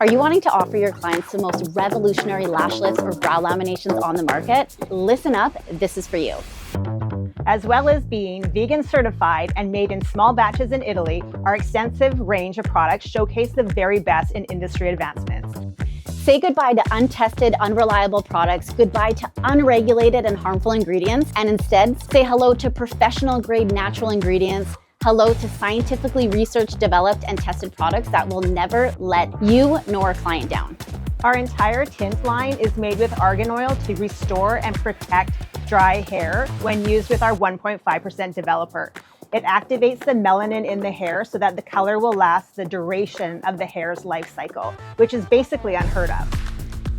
Are you wanting to offer your clients the most revolutionary lash lifts or brow laminations on the market? Listen up, this is for you. As well as being vegan certified and made in small batches in Italy, our extensive range of products showcase the very best in industry advancements. Say goodbye to untested, unreliable products, goodbye to unregulated and harmful ingredients, and instead say hello to professional-grade natural ingredients, hello to scientifically researched, developed, and tested products that will never let you nor a client down. Our entire tint line is made with argan oil to restore and protect dry hair when used with our 1.5% developer. It activates the melanin in the hair so that the color will last the duration of the hair's life cycle, which is basically unheard of.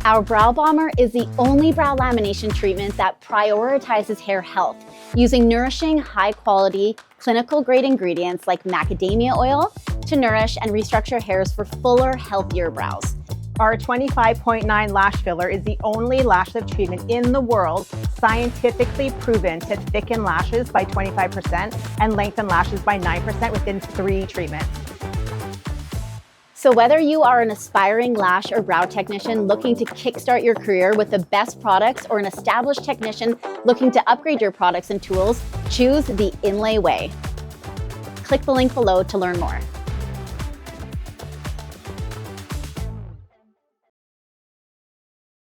Our Brow Bomber is the only brow lamination treatment that prioritizes hair health, using nourishing, high-quality, clinical-grade ingredients like macadamia oil to nourish and restructure hairs for fuller, healthier brows. Our 25.9 lash filler is the only lash lift treatment in the world scientifically proven to thicken lashes by 25% and lengthen lashes by 9% within 3 treatments. So whether you are an aspiring lash or brow technician looking to kickstart your career with the best products or an established technician looking to upgrade your products and tools, choose the InLei way. Click the link below to learn more.